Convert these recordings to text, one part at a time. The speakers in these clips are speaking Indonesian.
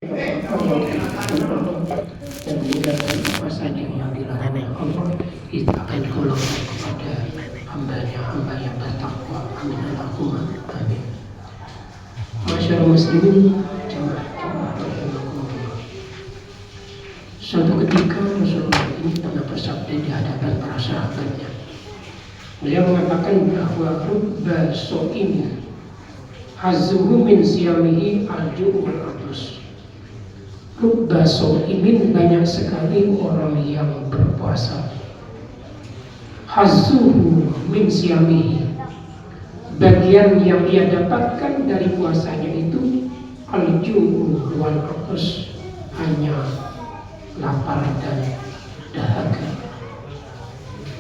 dan meninggalkan apa saja yang dilarang Allah, itu akan golongan kepada hamba yang bertakwa. Amin Allahumma amin. Masyarakat muslimin, jamaah rahimakumullah. Suatu ketika Rasulullah ini pernah bersabda di hadapan para sahabatnya. Beliau mengatakan bahwa rubba so'in hazzuhu min siyamihi al-ju' wal atus. Rubba so'imin, banyak sekali orang yang berpuasa. Hazzuhu min siyamihi, bagian yang dia dapatkan dari puasanya itu al-ju' wal atus, hanya lapar dan dahaga.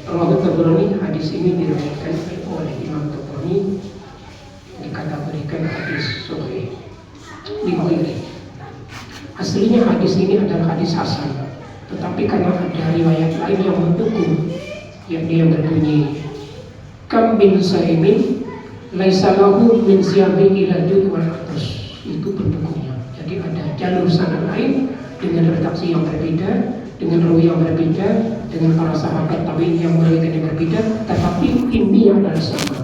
Rawi Tabrani, hadis ini diriwayatkan oleh Imam Tabrani, dikategorikan hadis sahih di ghairi. Aslinya hadis ini adalah hadis hasan, tetapi karena ada riwayat lain yang mendukung, yakni yang berbunyi kam bin saimin laisa lahu min siyami ila wal atus, itu pendukungnya. Jadi ada jalur sanad lain dengan redaksi yang berbeda, dengan rawi yang berbeda, dengan para sahabat tabi'in yang meriwayatkan yang berbeda, tetapi intinya adalah sama.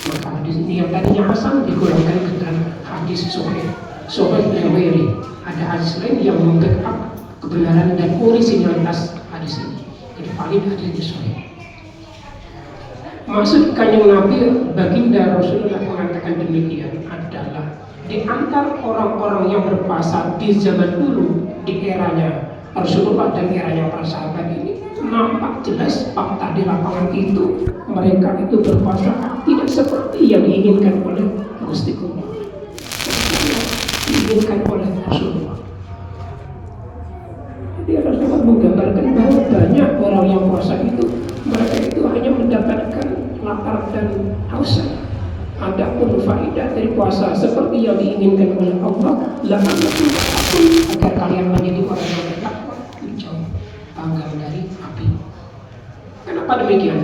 Maka hadis ini yang tadinya hasan digolongkan ke dalam hadis sahih. Sahih yang ghairi. Ada hadis lain yang membackup kebenaran dan orisinalitas hadis ini. Jadi valid hadis ini sahih. Maksud kanjeng Nabi, baginda Rasulullah mengatakan demikian adalah di antara orang-orang yang berpuasa di zaman dulu, di eranya Rasulullah dan eranya para sahabat ini, nampak jelas fakta di lapangan itu, mereka itu berpuasa tidak seperti yang diinginkan oleh Gusti Allah, diinginkan oleh Rasulullah. Jadi Rasulullah menggambarkan bahwa banyak orang yang puasa itu, mereka itu hanya mendapatkan lapar dan haus. Adapun faidah dari puasa seperti yang diinginkan oleh Allah, agar kalian menjadi orang yang bertakwa, jauh panggang dari api. Kenapa demikian?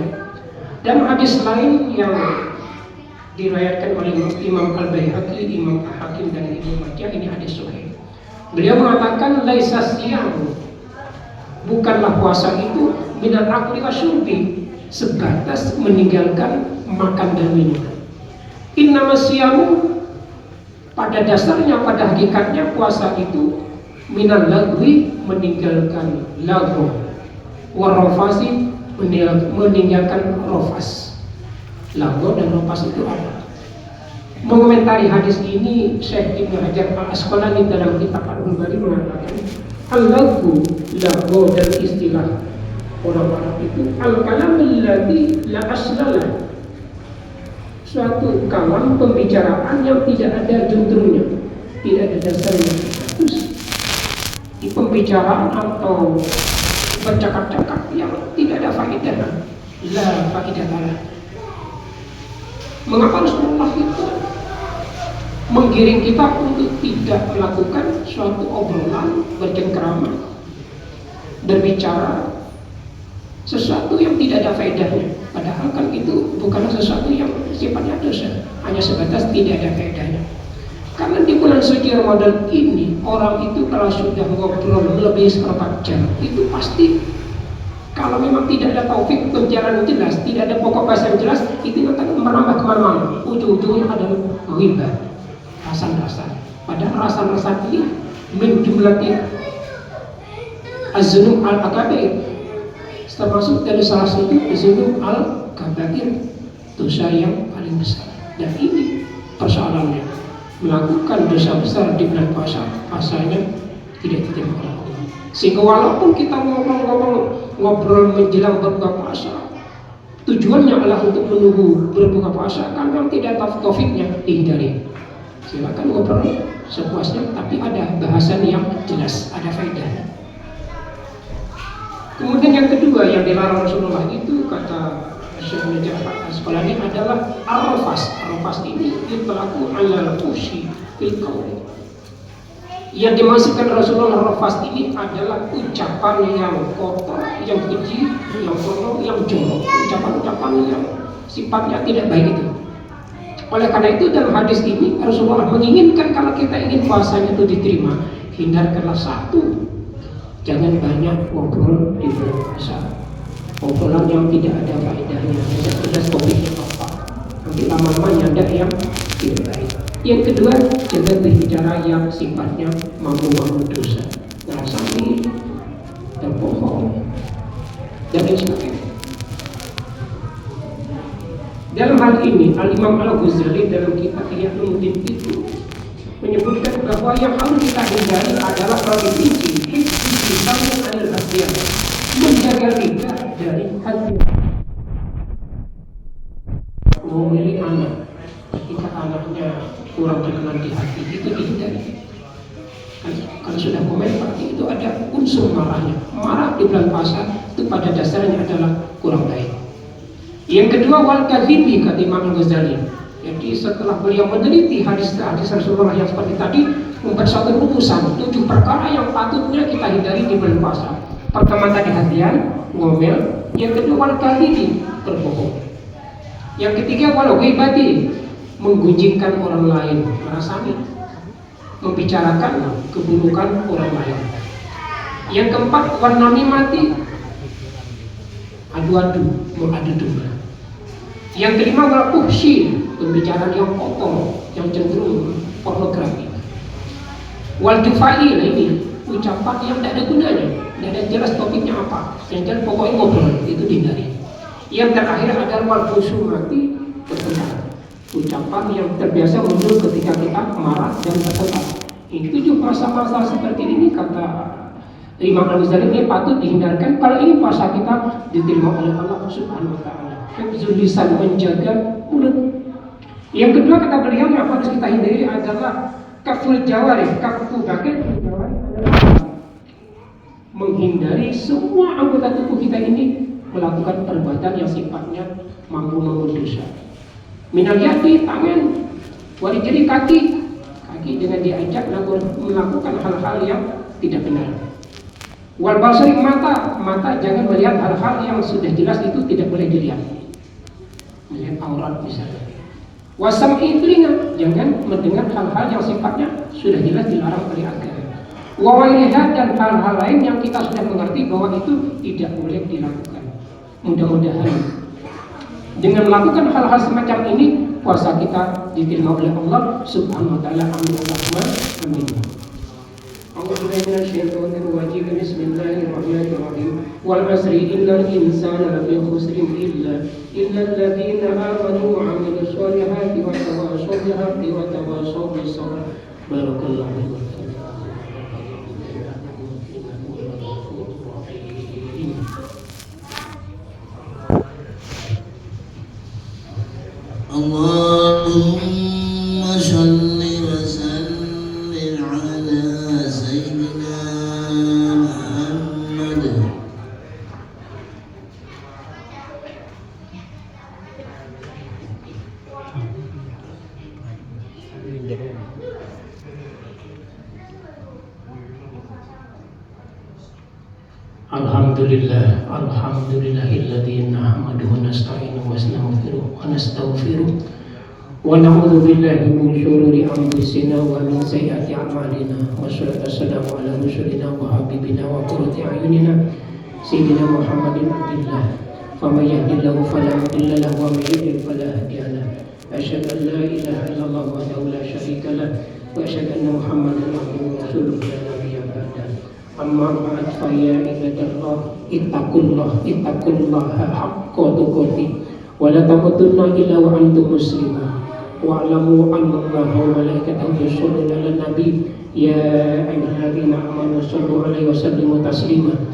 Dan hadis lain yang diriwayatkan oleh Imam Al-Baihaqi, Imam Al-Hakim dan Ibnu Majah, ini hadis sahih. Beliau mengatakan laisa siyam, bukanlah puasa itu minal akli wasyurbi, sebatas meninggalkan makan dan minum. Innama siyamu, pada dasarnya, pada hakikatnya puasa itu minal lagwi, meninggalkan lagu, warrofasi, meninggalkan rofas. Lagu dan rofas itu apa? Mengomentari hadis ini, Syekh Ibnu Hajar Al-Asqalani dalam kitab Al-Bari mengatakan al-lagu, lagu dan istilah orang Arab itu al-kalamul ladzi la aslalah, suatu kalam pembicaraan yang tidak ada juntrungnya, tidak ada dasarnya. Terus di pembicaraan atau bercakap-cakap yang tidak ada faedah, la faedah lah. Mengapa Rasulullah itu menggiring kita untuk tidak melakukan suatu obrolan, bercengkrama, berbicara sesuatu yang tidak ada faedahnya? Padahal kan itu bukanlah sesuatu yang sifatnya dosa, hanya sebatas tidak ada faedahnya. Karena di bulan suci Ramadan ini, orang itu kalau sudah ngobrol lebih seperempat jam, itu pasti kalau memang tidak ada taufik pembicaraan jelas, tidak ada pokok bahasa yang jelas, itu akan merambah kemana-mana. Ujung-ujungnya adalah ghibah, rasan-rasan. Padahal rasan-rasan ini min jumlati az-zunub al-akabair, termasuk dari salah satu zunub al-kabair, dosa yang paling besar. Dan ini persoalannya, melakukan dosa besar di bulan puasa, pasalnya tidak diterima oleh Allah. Sehingga walaupun kita ngobrol menjelang berbuka puasa, tujuannya adalah untuk menunggu berbuka puasa, kan memang tidak taufiknya, dihindari. Silakan ngobrol sepuasnya, tapi ada bahasan yang jelas, ada faedahnya. Kemudian yang kedua yang dilarang Rasulullah itu, kata Syekh Ibnu Hajar Al-Asqalani, adalah arrofas. Arrofas ini berlaku ala fushi fil qauli. Yang dimaksudkan Rasulullah arrofas ini adalah ucapan yang kotor, yang keji, yang kotor, yang jorok, ucapan-ucapan yang sifatnya tidak baik itu. Oleh karena itu dalam hadis ini Rasulullah menginginkan kalau kita ingin puasanya itu diterima, hindarkanlah satu, jangan banyak ngobrol di bulan puasa. Obrolan yang tidak ada faedahnya, jelas topiknya apa, nanti lama-lama nyanda yang tidak baik. Yang kedua, jangan berbicara yang sifatnya mampu dosa, ngerasani, berbohong, dan lain sebagainya. Dalam hal ini, Al-Imam Al-Ghazali dalam kitab Ihya Ulumuddin itu menyebutkan bahwa yang harus kita hindari adalah prohibisi lisan yang ada hatian, menjaga lidah dari hati. Memilih anak, ketika anaknya kurang berkenan di hati, itu dihindari. Kalau sudah komen berarti itu ada unsur marahnya. Marah di bulan puasa itu pada dasarnya adalah kurang baik. Yang kedua, wal kadhibi, kata Imam Al-Ghazali. Jadi setelah beliau meneliti hadis-hadis Rasulullah yang seperti tadi, membuat suatu rumusan 7 perkara yang patutnya kita hindari di bulan puasa. Pertama tadi hatian, ngomel. Yang kedua, wal kadhibi, berbohong. Yang ketiga, wal ghibati, menggunjingkan orang lain, merasani, membicarakan keburukan orang lain. Yang keempat, wal namimati, adu-adu, mengadu domba. Yang kelima, wal fuhsyi, pembicaraan yang kotor, yang cenderung pornografi. Wal jufai, ini ucapan yang tidak ada gunanya, tidak ada jelas topiknya apa, yang jelas pokoknya ngobrol, itu dihindari. Yang terakhir adalah wal khusumati, bertengkar, ucapan yang terbiasa muncul ketika kita marah dan bertengkar. Itu juga masa-masa seperti ini, kata Imam Al-Ghazali, ini patut dihindarkan kalau ini puasa kita diterima oleh Allah Subhanahu wa taala. Hifdzul lisan, menjaga mulut. Yang kedua, kata beliau, yang harus kita hindari adalah kaful jawarih. Kaful jawarih adalah menghindari semua anggota tubuh kita ini melakukan perbuatan yang sifatnya mampu dosa. Minal yadi, tangan, wali jari, kaki dengan diajak melakukan hal-hal yang tidak benar. Wal basari, mata jangan melihat hal-hal yang sudah jelas itu tidak boleh dilihat, melihat aurat misalnya. Wasam'i, telinga, jangan mendengar hal-hal yang sifatnya sudah jelas dilarang oleh agama. Wawailihat, dan hal-hal lain yang kita sudah mengerti bahwa itu tidak boleh dilakukan. Mudah-mudahan dengan melakukan hal-hal semacam ini, puasa kita diterima oleh Allah Subhanahu wa taala. Amin. Amin. Bismillahirrahmanirrahim. Wal asri innal insana lafi khusrin illa alladziina aamanu wa 'amilus shalihati wa tawassaw bil haqqi wa tawassaw bis sabr. Barakallahu fiikum. Allahumma shalli wa sallim ala sayyidina Muhammad. Alhamdulillahilladzi nahmaduhu nasta'inuhu wa nastaghfiruh wa na'udzu billahi min syururi anfusina wa min sayyiati a'malina. Wassalatu wassalamu ala rasulina wa habibina wa qurrati a'yunina sayyidina Muhammadin abdillah. Faman yahdihillahu fala mudilla lahu wa man yudlil fala hadiya lahu. Asyhadu an la ilaha illallah wahdahu la syarika lahu wa asyhadu anna Muhammadan abduhu wa rasuluhu la nabiyya ba'dahu. Amma ba'd, fa ya ibadallah, ittaqullaha haqqa tuqatih wa la tamutunna illa wa antum muslimun. Wa'lamu anna Allaha wa malaikatahu yusholluna 'alan nabi ya ayyuhalladzina amanu shallu 'alaihi wa sallimu taslima.